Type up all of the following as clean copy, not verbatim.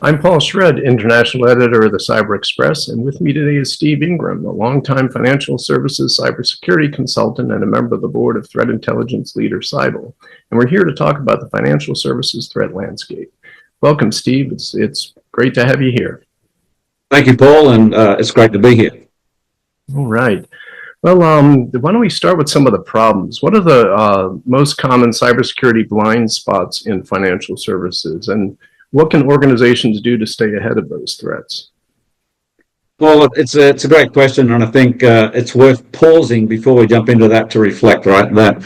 I'm Paul Shred, International Editor of the Cyber Express, and with me today is Steve Ingram, a longtime financial services cybersecurity consultant and a member of the board of threat intelligence leader Cybel. And we're here to talk about the financial services threat landscape. Welcome, Steve. It's great to have you here. Thank you, Paul, and it's great to be here. All right. Well, why don't we start with some of the problems? What are the most common cybersecurity blind spots in financial services, and what can organizations do to stay ahead of those threats? Well, it's a great question, and I think it's worth pausing before we jump into that to reflect, right, that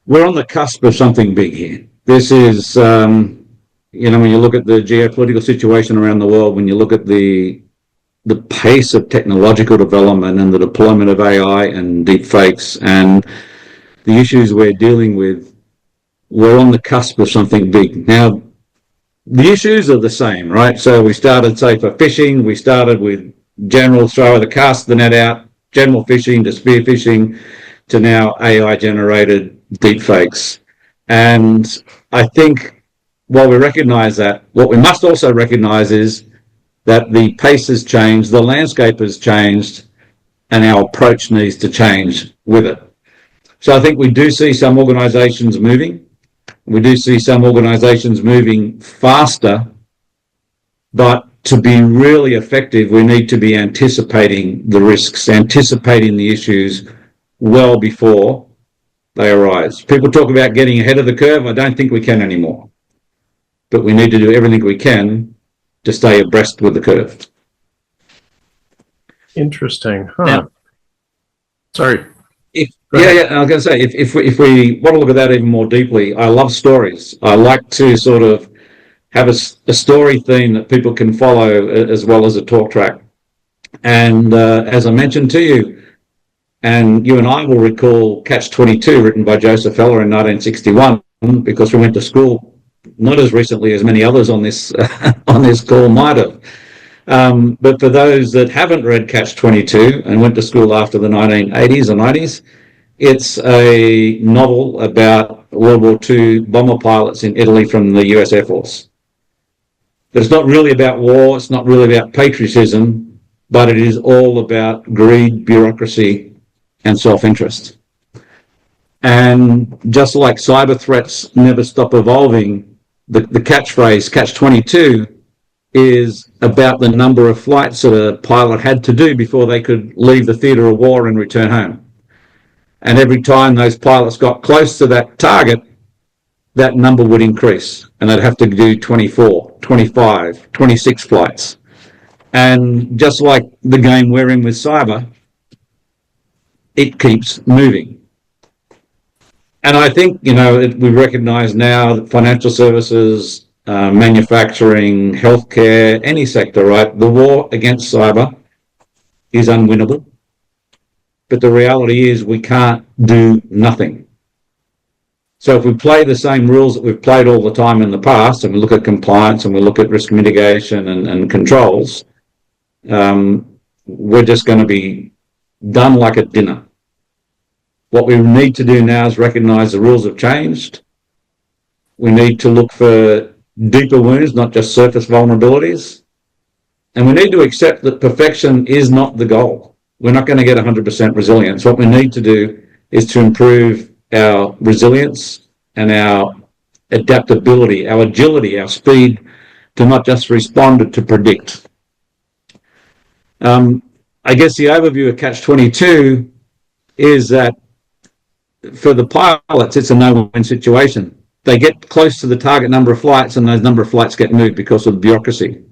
we're on the cusp of something big here. This is, when you look at the geopolitical situation around the world, when you look at the pace of technological development and the deployment of AI and deepfakes and the issues we're dealing with, we're on the cusp of something big. Now, the issues are the same, right? So we started, say, for phishing, we started with general cast the net out, general phishing to spear phishing to now AI-generated deepfakes. And I think while we recognize that, what we must also recognize is that the pace has changed, the landscape has changed, and our approach needs to change with it. So I think we do see some organizations moving. We do see some organizations moving faster, but to be really effective, we need to be anticipating the risks, anticipating the issues well before they arise. People talk about getting ahead of the curve. I don't think we can anymore, but we need to do everything we can to stay abreast with the curve. Interesting, huh? Now, sorry. I was going to say, if we want to look at that even more deeply, I love stories. I like to sort of have a story theme that people can follow as well as a talk track. And as I mentioned to you, and you and I will recall Catch-22, written by Joseph Heller in 1961, because we went to school not as recently as many others on this on this call might have. But for those that haven't read Catch-22 and went to school after the 1980s or 90s, it's a novel about World War II bomber pilots in Italy from the US Air Force. But it's not really about war, it's not really about patriotism, but it is all about greed, bureaucracy, and self-interest. And just like cyber threats never stop evolving, the catchphrase, Catch-22, is about the number of flights that a pilot had to do before they could leave the theatre of war and return home. And every time those pilots got close to that target, that number would increase, and they'd have to do 24, 25, 26 flights. And just like the game we're in with cyber, it keeps moving. And I think, we recognize now that financial services, manufacturing, healthcare, any sector, right? The war against cyber is unwinnable. But the reality is we can't do nothing. So if we play the same rules that we've played all the time in the past, and we look at compliance and we look at risk mitigation and controls, we're just going to be done like a dinner. What we need to do now is recognize the rules have changed. We need to look for deeper wounds, not just surface vulnerabilities. And we need to accept that perfection is not the goal. We're not going to get 100% resilience. What we need to do is to improve our resilience and our adaptability, our agility, our speed to not just respond, but to predict. I guess the overview of Catch-22 is that for the pilots, it's a no-win situation. They get close to the target number of flights, and those number of flights get moved because of the bureaucracy.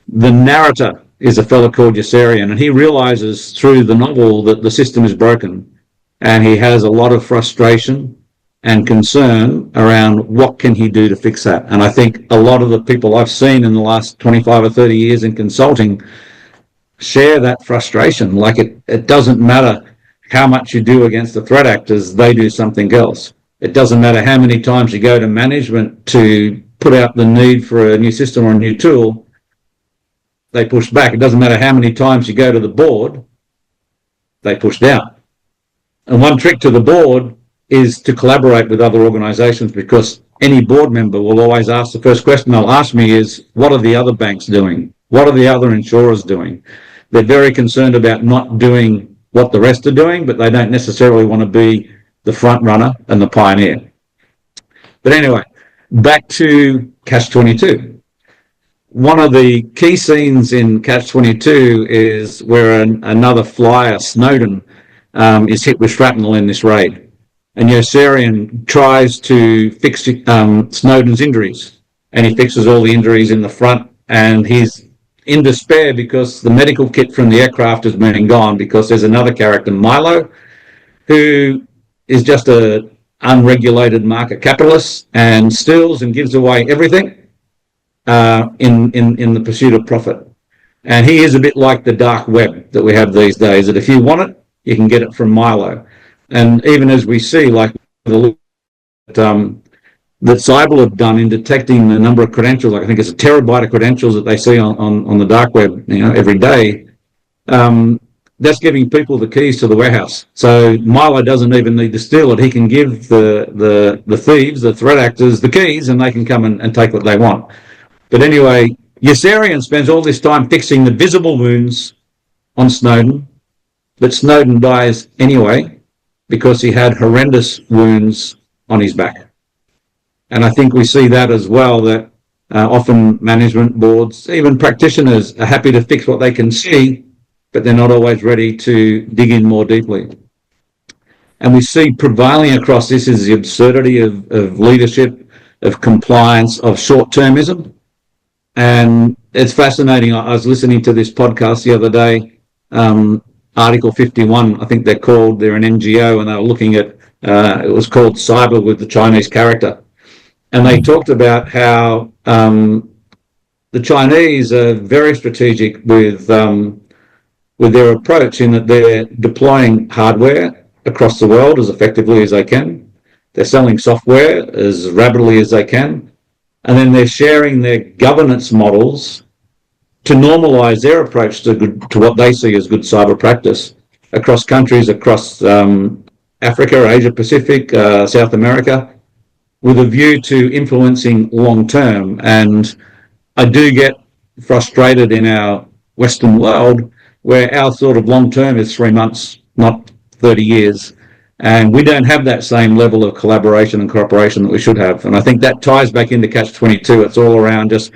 The narrator is a fellow called Yossarian, and he realizes through the novel that the system is broken, and he has a lot of frustration and concern around what can he do to fix that. And I think a lot of the people I've seen in the last 25 or 30 years in consulting share that frustration. Like it doesn't matter how much you do against the threat actors, they do something else. It doesn't matter how many times you go to management to put out the need for a new system or a new tool, they push back. It doesn't matter how many times you go to the board, they push down. And one trick to the board is to collaborate with other organizations, because any board member will always ask, the first question they'll ask me is, what are the other banks doing? What are the other insurers doing? They're very concerned about not doing what the rest are doing, but they don't necessarily want to be the front runner and the pioneer. But anyway, back to Catch-22. One of the key scenes in Catch-22 is where another flyer, Snowden, is hit with shrapnel in this raid. And Yossarian tries to fix Snowden's injuries, and he fixes all the injuries in the front, and he's in despair because the medical kit from the aircraft has been gone, because there's another character, Milo, who is just a unregulated market capitalist and steals and gives away everything in the pursuit of profit. And he is a bit like the dark web that we have these days, that if you want it, you can get it from Milo. And even as we see, like the that Cyber have done in detecting the number of credentials, like I think it's a terabyte of credentials that they see on the dark web, every day. That's giving people the keys to the warehouse. So Milo doesn't even need to steal it. He can give the thieves, the threat actors, the keys, and they can come and take what they want. But anyway, Yossarian spends all this time fixing the visible wounds on Snowden, but Snowden dies anyway because he had horrendous wounds on his back. And I think we see that as well, that often management boards, even practitioners, are happy to fix what they can see, but they're not always ready to dig in more deeply. And we see prevailing across this is the absurdity of leadership, of compliance, of short-termism. And it's fascinating. I was listening to this podcast the other day, Article 51, I think they're called. They're an NGO, and they were looking at, it was called Cyber with the Chinese character. And they talked about how the Chinese are very strategic with their approach, in that they're deploying hardware across the world as effectively as they can. They're selling software as rapidly as they can. And then they're sharing their governance models to normalize their approach to what they see as good cyber practice across countries, across Africa, Asia Pacific, South America, with a view to influencing long term. And I do get frustrated in our Western world where our sort of long term is 3 months, not 30 years. And we don't have that same level of collaboration and cooperation that we should have. And I think that ties back into Catch-22. It's all around just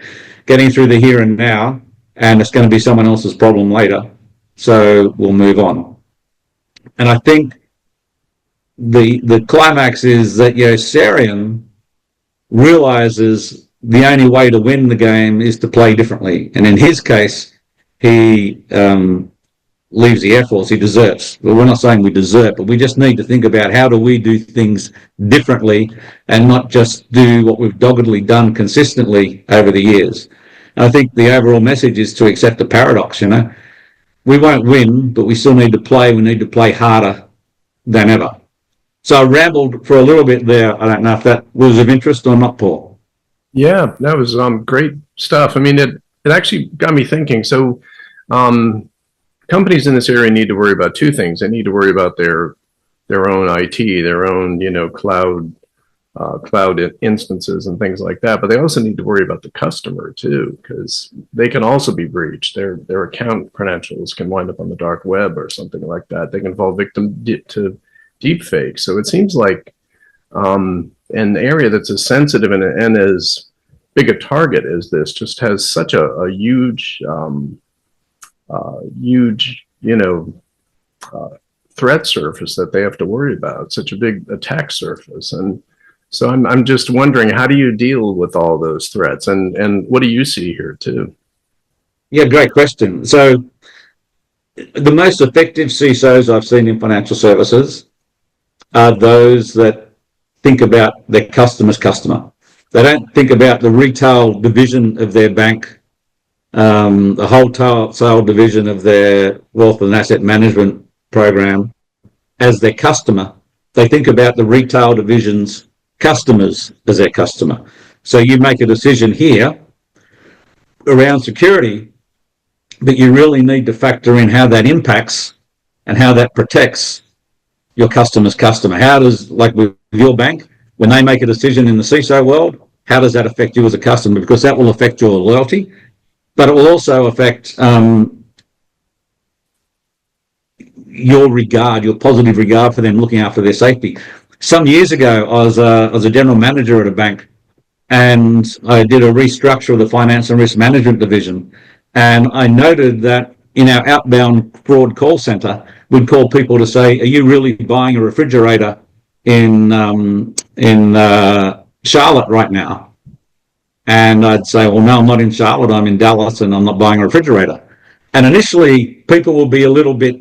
getting through the here and now, and it's going to be someone else's problem later. So we'll move on. And I think the climax is that Yossarian realizes the only way to win the game is to play differently. And in his case, he leaves the Air Force, he deserts. Well, we're not saying we desert, but we just need to think about how do we do things differently and not just do what we've doggedly done consistently over the years. And I think the overall message is to accept the paradox, We won't win, but we still need to play. We need to play harder than ever. So I rambled for a little bit there. I don't know if that was of interest or not, Paul. Yeah, that was great stuff. I mean, it actually got me thinking. So companies in this area need to worry about two things. They need to worry about their own IT, their own, cloud instances and things like that. But they also need to worry about the customer too, because they can also be breached. Their account credentials can wind up on the dark web or something like that. They can fall victim to deep fakes. So it seems like an area that's as sensitive and as big a target as this just has such a huge threat surface that they have to worry about, such a big attack surface. And so I'm just wondering, how do you deal with all those threats, and what do you see here too? Yeah, great question. So the most effective CISOs I've seen in financial services are those that think about their customer's customer. They don't think about the retail division of their bank, the wholesale division of their wealth and asset management program as their customer. They think about the retail division's customers as their customer. So you make a decision here around security, but you really need to factor in how that impacts and how that protects your customer's customer. How does, like with your bank, when they make a decision in the CISO world, how does that affect you as a customer? Because that will affect your loyalty, but it will also affect your regard, your positive regard for them looking out for their safety. Some years ago, I was a general manager at a bank, and I did a restructure of the finance and risk management division. And I noted that in our outbound fraud call center, we'd call people to say, "Are you really buying a refrigerator in Charlotte right now?" And I'd say, "Well, no, I'm not in Charlotte. I'm in Dallas, and I'm not buying a refrigerator." And initially, people will be a little bit,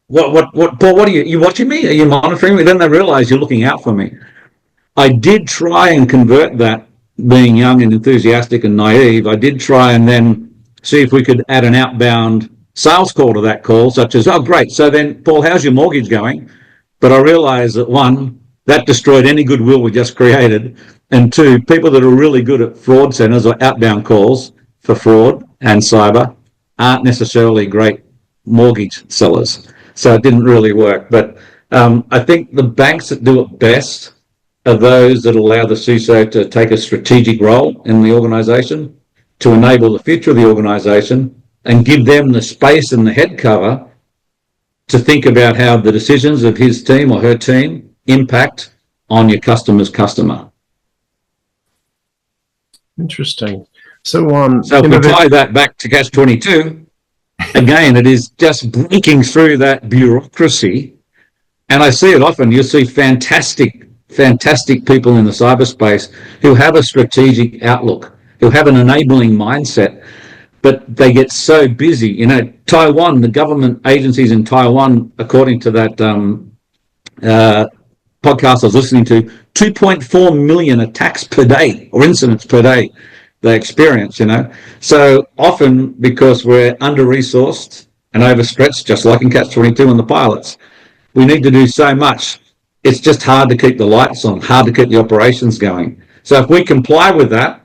what, Paul, what are you watching me? Are you monitoring me? Then they realize you're looking out for me. I did try and convert that, being young and enthusiastic and naive. I did try and then see if we could add an outbound sales call to that call, such as, "Oh, great. So then, Paul, how's your mortgage going?" But I realized that, one, that destroyed any goodwill we just created. And two, people that are really good at fraud centers or outbound calls for fraud and cyber aren't necessarily great mortgage sellers. So it didn't really work. But I think the banks that do it best are those that allow the CISO to take a strategic role in the organization, to enable the future of the organization, and give them the space and the head cover to think about how the decisions of his team or her team impact on your customer's customer. Interesting. So, So if we tie that back to Catch-22, again, it is just breaking through that bureaucracy. And I see it often. You'll see fantastic people in the cyberspace who have a strategic outlook, who have an enabling mindset, but they get so busy. You know, Taiwan, the government agencies in Taiwan, according to that podcast I was listening to, 2.4 million attacks per day or incidents per day they experience, you know. So often, because we're under-resourced and overstretched, just like in Catch-22 and the pilots, we need to do so much. It's just hard to keep the lights on, hard to keep the operations going. So if we comply with that,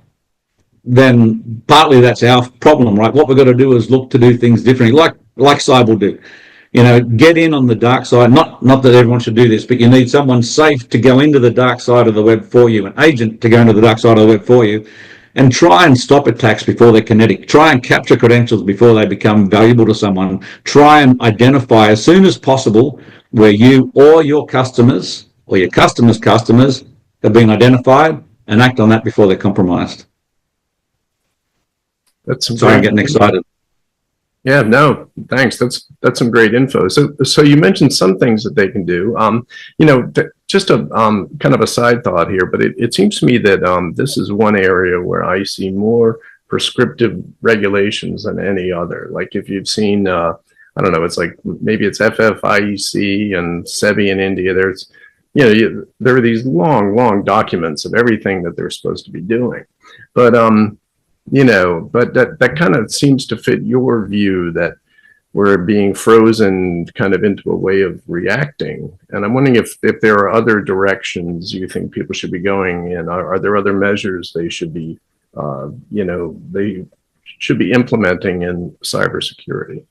then partly that's our problem, right? What we've got to do is look to do things differently, like Cyber will do. You know, get in on the dark side. Not that everyone should do this, but you need someone safe to go into the dark side of the web for you, an agent to go into the dark side of the web for you, and try and stop attacks before they're kinetic. Try and capture credentials before they become valuable to someone. Try and identify as soon as possible where you or your customers or your customers' customers have been identified, and act on that before they're compromised. Sorry, I'm getting excited. Yeah, no, thanks. That's some great info. So you mentioned some things that they can do. You know, just a kind of a side thought here, but it seems to me that this is one area where I see more prescriptive regulations than any other. Like if you've seen, I don't know, it's like maybe it's FFIEC and SEBI in India. There's, you know, there are these long documents of everything that they're supposed to be doing, but you know, but that kind of seems to fit your view that we're being frozen kind of into a way of reacting. And I'm wondering if there are other directions you think people should be going in. Are there other measures they should be, you know, they should be implementing in cybersecurity?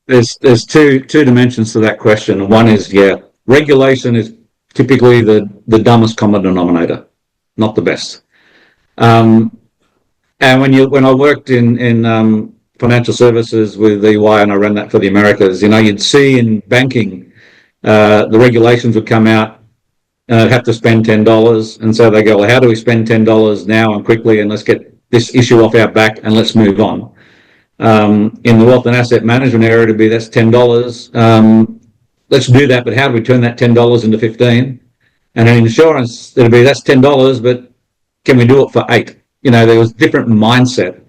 There's two dimensions to that question. One is, yeah, regulation is typically the dumbest common denominator, not the best. And when I worked in financial services with EY, and I ran that for the Americas, you know, you'd see in banking, the regulations would come out, have to spend $10. And so they go, well, how do we spend $10 now and quickly, and let's get this issue off our back and let's move on. In the wealth and asset management area, to be that's $10. Let's do that, but how do we turn that $10 into 15? And in insurance, it'll be that's $10, but can we do it for 8? You know, there was different mindset,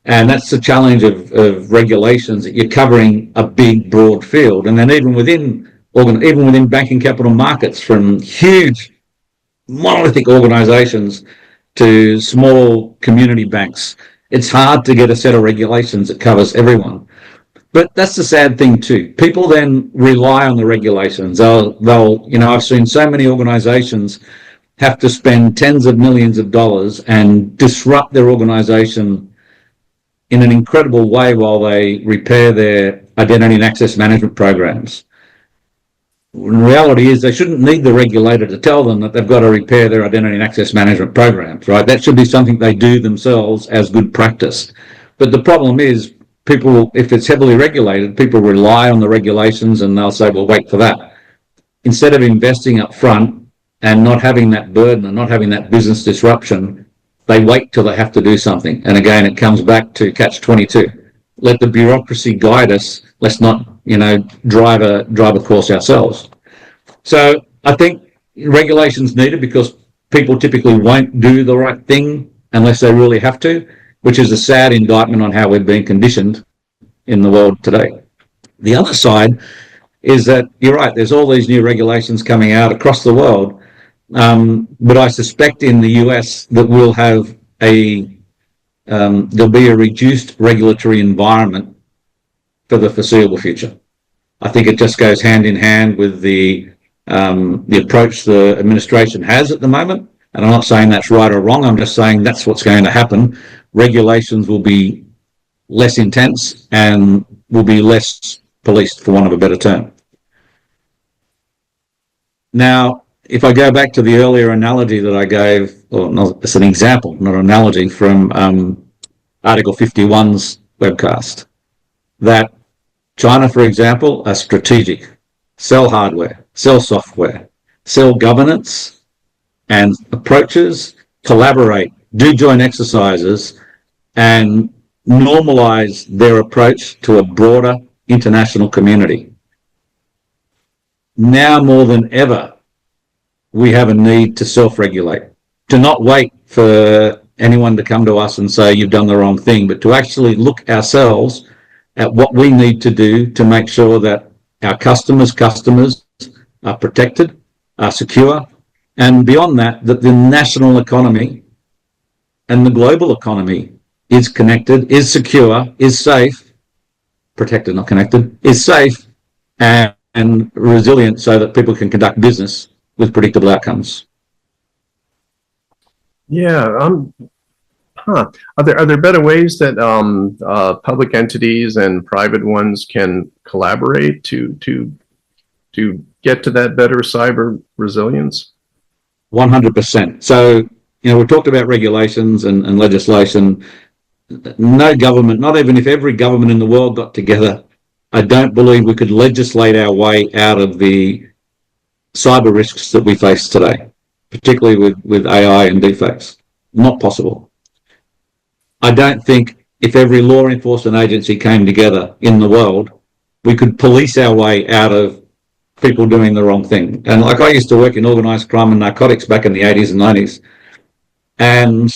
and that's the challenge of regulations, that you're covering a big, broad field. And then even within banking capital markets, from huge monolithic organizations to small community banks, it's hard to get a set of regulations that covers everyone. But that's the sad thing too. People then rely on the regulations. They'll you know, I've seen so many organizations have to spend tens of millions of dollars and disrupt their organization in an incredible way while they repair their identity and access management programs. reality is they shouldn't need the regulator to tell them that they've got to repair their identity and access management programs, right? That should be something they do themselves as good practice. But the problem is people, if it's heavily regulated, people rely on the regulations and they'll say, well, wait for that. Instead of investing up front and not having that burden and not having that business disruption, they wait till they have to do something. And again, it comes back to catch-22. Let the bureaucracy guide us. Let's not, drive a course ourselves. So I think regulation's needed because people typically won't do the right thing unless they really have to, which is a sad indictment on how we're being conditioned in the world today. The other side is that you're right, there's all these new regulations coming out across the world, but I suspect in the US that we'll have there'll be a reduced regulatory environment for the foreseeable future. I think it just goes hand in hand with the approach the administration has at the moment. And I'm not saying that's right or wrong. I'm just saying that's what's going to happen. Regulations will be less intense and will be less policed, for want of a better term. Now, if I go back to the earlier analogy that I gave, or not, it's an example, not an analogy, from Article 51's webcast, that China, for example, are strategic. Sell hardware, sell software, sell governance and approaches, collaborate, do joint exercises, and normalize their approach to a broader international community. Now more than ever, we have a need to self-regulate, to not wait for anyone to come to us and say, you've done the wrong thing, but to actually look ourselves at what we need to do to make sure that our customers are protected, are secure, and beyond that, that the national economy and the global economy is connected, is secure, is safe, protected, not connected, is safe and resilient so that people can conduct business with predictable outcomes. Yeah. Are there better ways that public entities and private ones can collaborate to get to that better cyber resilience? 100%. So, we talked about regulations and legislation. No government, not even if every government in the world got together, I don't believe we could legislate our way out of the cyber risks that we face today, particularly with AI and deepfakes. Not possible. I don't think if every law enforcement agency came together in the world, we could police our way out of people doing the wrong thing. And like I used to work in organised crime and narcotics back in the 80s and 90s, and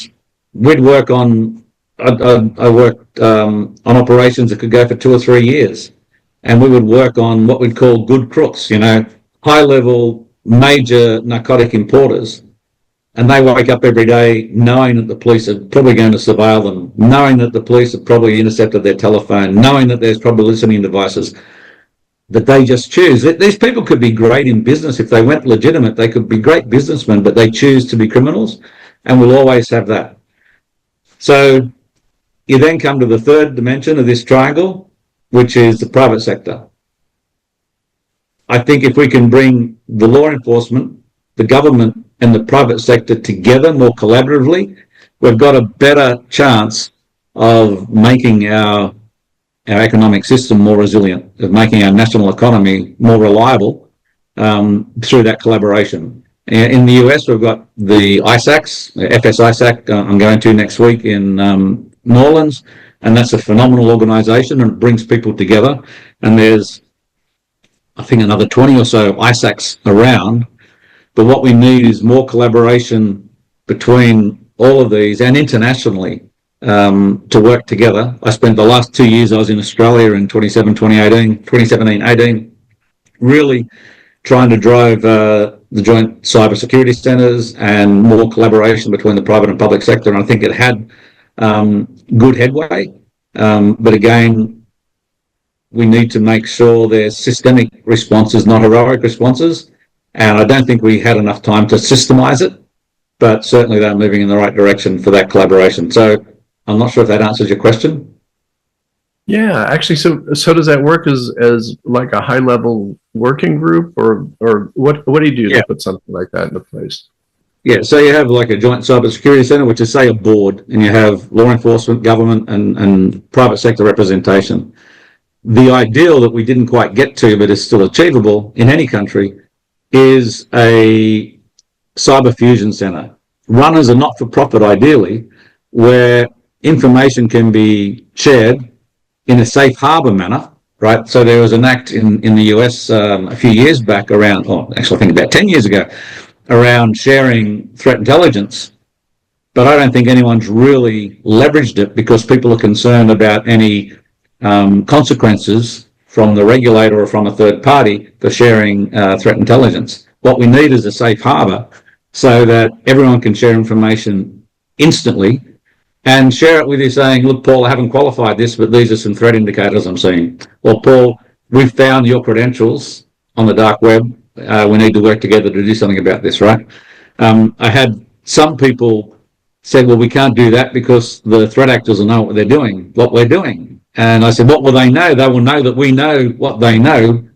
we'd work on, I worked on operations that could go for 2 or 3 years, and we would work on what we'd call good crooks, high-level major narcotic importers. And they wake up every day knowing that the police are probably going to surveil them, knowing that the police have probably intercepted their telephone, knowing that there's probably listening devices, that they just choose. These people could be great in business. If they went legitimate, they could be great businessmen, but they choose to be criminals, and we'll always have that. So you then come to the third dimension of this triangle, which is the private sector. I think if we can bring the law enforcement, the government, and the private sector together more collaboratively, we've got a better chance of making our economic system more resilient, of making our national economy more reliable through that collaboration. In the US, we've got the ISACs, the FS ISAC I'm going to next week in New Orleans, and that's a phenomenal organisation, and it brings people together. And there's, I think, another 20 or so ISACs around. But what we need is more collaboration between all of these and internationally to work together. I spent the last 2 years, I was in Australia in 2017, 18, really trying to drive the joint cybersecurity centres and more collaboration between the private and public sector. And I think it had good headway. But again, we need to make sure there's systemic responses, not heroic responses. And I don't think we had enough time to systemize it, but certainly they're moving in the right direction for that collaboration. So I'm not sure if that answers your question. Yeah, actually, so does that work as like a high level working group, or what do you do to Yeah. put something like that into place? Yeah, so you have like a joint cybersecurity center, which is say a board, and you have law enforcement, government, and private sector representation. The ideal that we didn't quite get to, but is still achievable in any country, is a cyber fusion center run as a not-for-profit, ideally, where information can be shared in a safe harbor manner, right? So there was an act in the US a few years back around, or actually I think about 10 years ago, around sharing threat intelligence, but I don't think anyone's really leveraged it because people are concerned about any consequences from the regulator or from a third party for sharing threat intelligence. What we need is a safe harbor so that everyone can share information instantly and share it with you saying, look, Paul, I haven't qualified this, but these are some threat indicators I'm seeing. Or, Paul, we've found your credentials on the dark web. We need to work together to do something about this, right? I had some people said, well, we can't do that because the threat actors will know what we're doing. And I said, what will they know? They will know that we know what they know.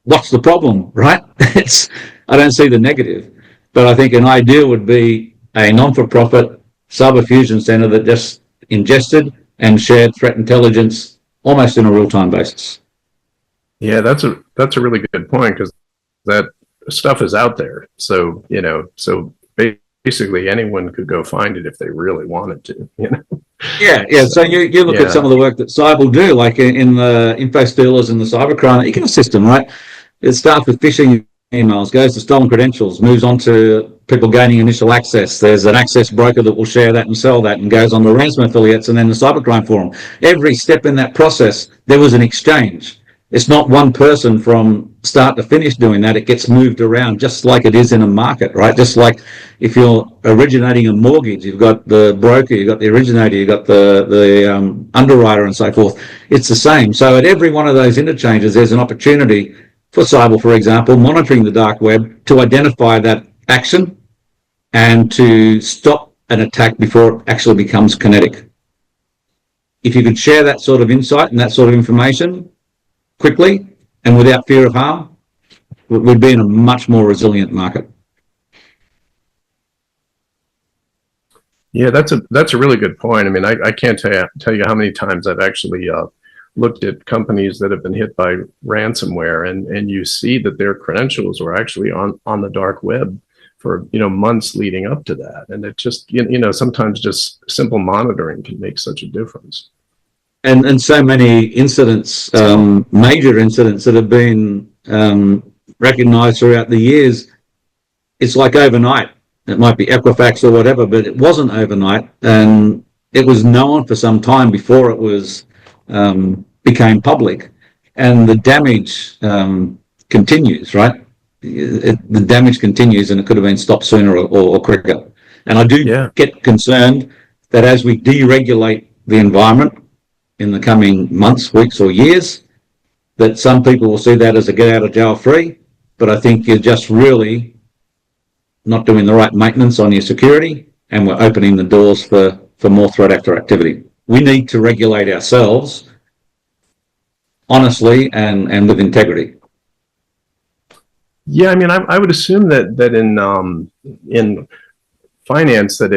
What's the problem, right? I don't see the negative. But I think an ideal would be a non-for-profit cyber fusion center that just ingested and shared threat intelligence almost in a real-time basis. Yeah, that's a really good point because that stuff is out there. So so basically anyone could go find it if they really wanted to. Yeah, yeah. So So you look at some yeah, of the work that Cyber will do, like in the info stealers and the cybercrime ecosystem, right? It starts with phishing emails, goes to stolen credentials, moves on to people gaining initial access. There's an access broker that will share that and sell that and goes on to ransom affiliates and then the cybercrime forum. Every step in that process, there was an exchange. It's not one person from start to finish doing that. It gets moved around just like it is in a market, right? Just like if you're originating a mortgage, you've got the broker, you've got the originator, you've got the underwriter and so forth. It's the same. So at every one of those interchanges, there's an opportunity for cyber, for example, monitoring the dark web to identify that action and to stop an attack before it actually becomes kinetic. If you could share that sort of insight and that sort of information quickly and without fear of harm, we'd be in a much more resilient market. yeah, that's a really good point. I mean, I can't tell you how many times I've actually looked at companies that have been hit by ransomware, and you see that their credentials were actually on the dark web for months leading up to that, and it just sometimes just simple monitoring can make such a difference. And so many incidents, major incidents that have been recognised throughout the years. It's like overnight. It might be Equifax or whatever, but it wasn't overnight, and it was known for some time before it was became public, and the damage continues. Right, the damage continues, and it could have been stopped sooner or quicker. And I do Yeah. get concerned that as we deregulate the environment in the coming months, weeks, or years, that some people will see that as a get out of jail free. But I think you're just really not doing the right maintenance on your security, and we're opening the doors for more threat actor activity. We need to regulate ourselves honestly and with integrity. Yeah, I mean, I would assume that in finance that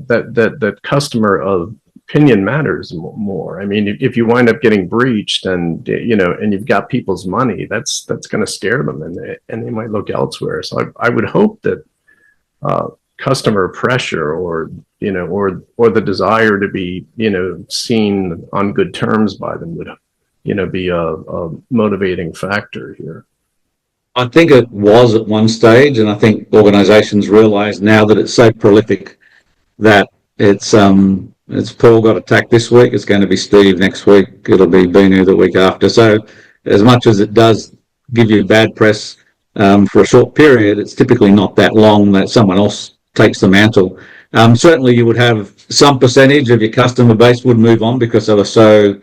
that customer opinion matters more. I mean, if you wind up getting breached and and you've got people's money, that's going to scare them, and they might look elsewhere. So I would hope that customer pressure, or or the desire to be seen on good terms by them would be a motivating factor here. I think it was at one stage, and I think organisations realise now that it's so prolific that it's Paul got attacked this week, it's going to be Steve next week, it'll be Binu the week after. So as much as it does give you bad press for a short period, it's typically not that long that someone else takes the mantle. Certainly you would have some percentage of your customer base would move on because they were so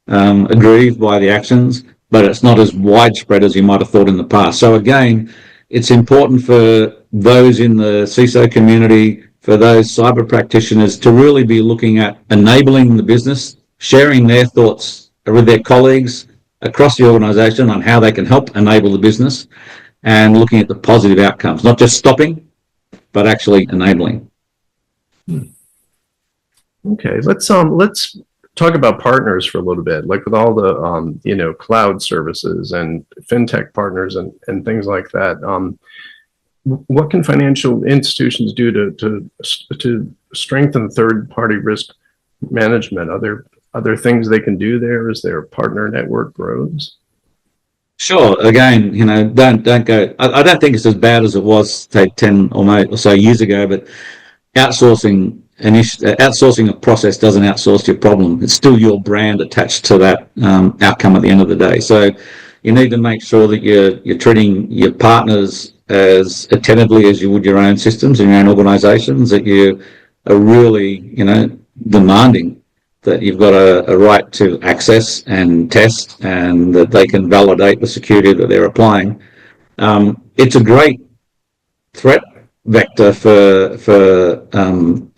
aggrieved by the actions, but it's not as widespread as you might have thought in the past. So again, it's important for those in the CISO community, for those cyber practitioners, to really be looking at enabling the business, sharing their thoughts with their colleagues across the organization on how they can help enable the business and looking at the positive outcomes, not just stopping, but actually enabling. Okay, let's talk about partners for a little bit, like with all the cloud services and fintech partners and things like that. What can financial institutions do to strengthen third-party risk management? Are there things they can do there as their partner network grows? Sure. Again, don't go. I don't think it's as bad as it was, say, 10 or so years ago. But outsourcing a process doesn't outsource your problem. It's still your brand attached to that outcome at the end of the day. So you need to make sure that you're treating your partners as attentively as you would your own systems in your own organisations. That you are really, demanding that you've got a right to access and test, and that they can validate the security that they're applying. It's a great threat vector for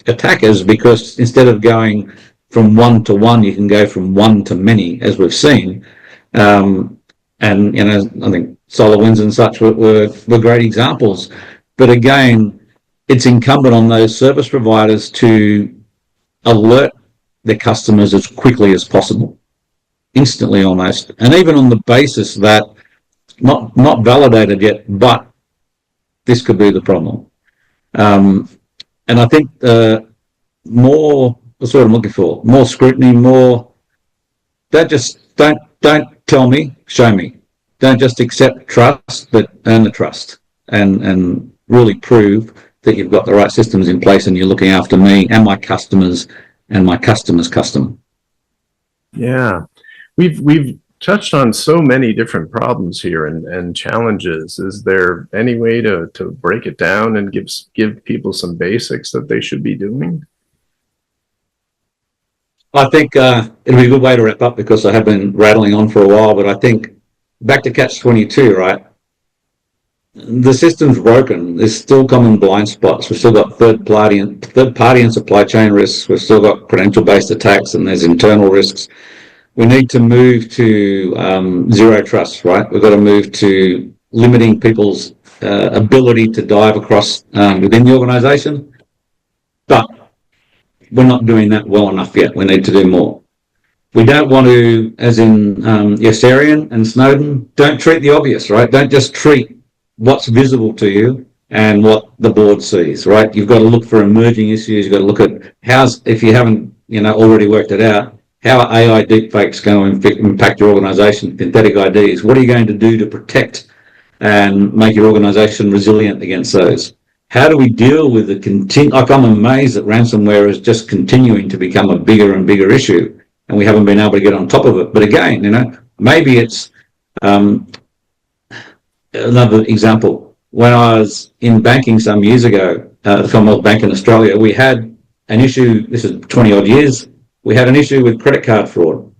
attackers, because instead of going from one to one, you can go from one to many, as we've seen. And I think SolarWinds and such were great examples. But again, it's incumbent on those service providers to alert their customers as quickly as possible, instantly almost, and even on the basis that not validated yet, but this could be the problem. And I think more, that's what I'm looking for, more scrutiny, more, don't tell me, show me. Don't just accept trust, but earn the trust and really prove that you've got the right systems in place and you're looking after me and my customers and my customer's customer. Yeah, we've touched on so many different problems here and challenges. Is there any way to break it down and give people some basics that they should be doing? I think it'll be a good way to wrap up, because I have been rattling on for a while, but I think back to catch-22, right? The system's broken. There's still common blind spots. We've still got third party and supply chain risks. We've still got credential-based attacks, and there's internal risks. We need to move to zero trust, right? We've got to move to limiting people's ability to dive across within the organisation. But we're not doing that well enough yet. We need to do more. We don't want to, as in Yassarian and Snowden, don't treat the obvious, right? Don't just treat what's visible to you and what the board sees, right? You've got to look for emerging issues. You've got to look at if you haven't, already worked it out, how are AI deepfakes going to impact your organisation? Synthetic IDs. What are you going to do to protect and make your organisation resilient against those? How do we deal with I'm amazed that ransomware is just continuing to become a bigger and bigger issue, and we haven't been able to get on top of it. But again, maybe it's another example. When I was in banking some years ago, the Commonwealth Bank in Australia, we had an issue, this is 20 odd years, we had an issue with credit card fraud.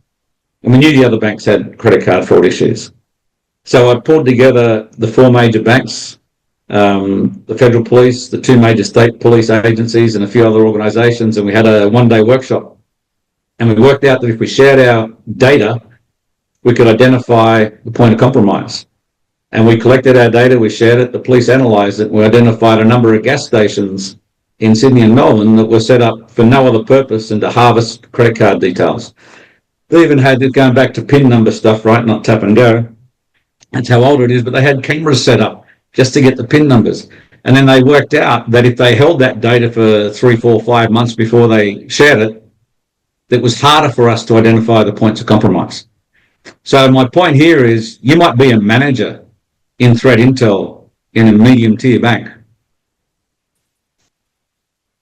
And we knew the other banks had credit card fraud issues. So I pulled together the 4 major banks, the federal police, the 2 major state police agencies, and a few other organisations, and we had a one-day workshop. And we worked out that if we shared our data, we could identify the point of compromise. And we collected our data, we shared it, the police analysed it, we identified a number of gas stations in Sydney and Melbourne that were set up for no other purpose than to harvest credit card details. They even had it going back to PIN number stuff, right, not tap and go. That's how old it is, but they had cameras set up just to get the PIN numbers. And then they worked out that if they held that data for 3, 4, 5 months before they shared it, it was harder for us to identify the points of compromise. So my point here is, you might be a manager in threat intel in a medium tier bank.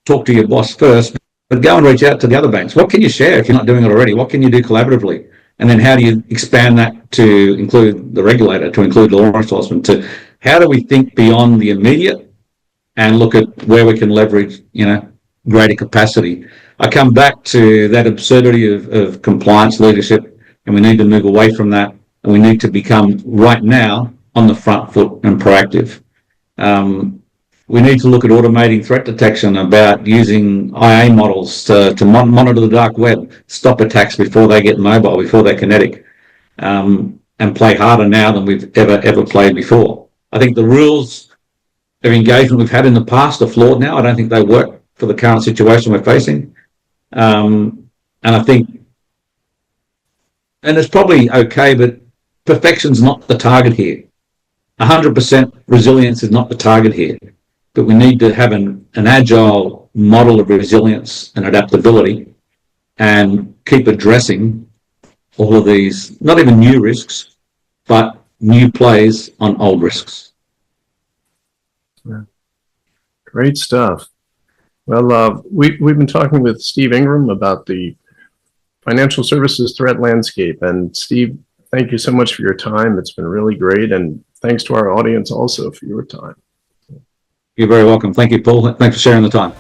Talk to your boss first, but go and reach out to the other banks. What can you share if you're not doing it already? What can you do collaboratively? And then how do you expand that to include the regulator, to include law enforcement, to how do we think beyond the immediate and look at where we can leverage, greater capacity? I come back to that absurdity of compliance leadership, and we need to move away from that, and we need to become right now on the front foot and proactive. we need to look at automating threat detection, about using IA models to monitor the dark web, stop attacks before they get mobile, before they're kinetic, and play harder now than we've ever played before. I think the rules of engagement we've had in the past are flawed now. I don't think they work for the current situation we're facing. And I think, and it's probably okay, but perfection's not the target here. 100% resilience is not the target here, but we need to have an agile model of resilience and adaptability and keep addressing all of these, not even new risks, but new plays on old risks. Yeah. Great stuff. Well, we've been talking with Steve Ingram about the financial services threat landscape. And Steve, thank you so much for your time. It's been really great. And thanks to our audience also for your time. You're very welcome. Thank you, Paul. Thanks for sharing the time.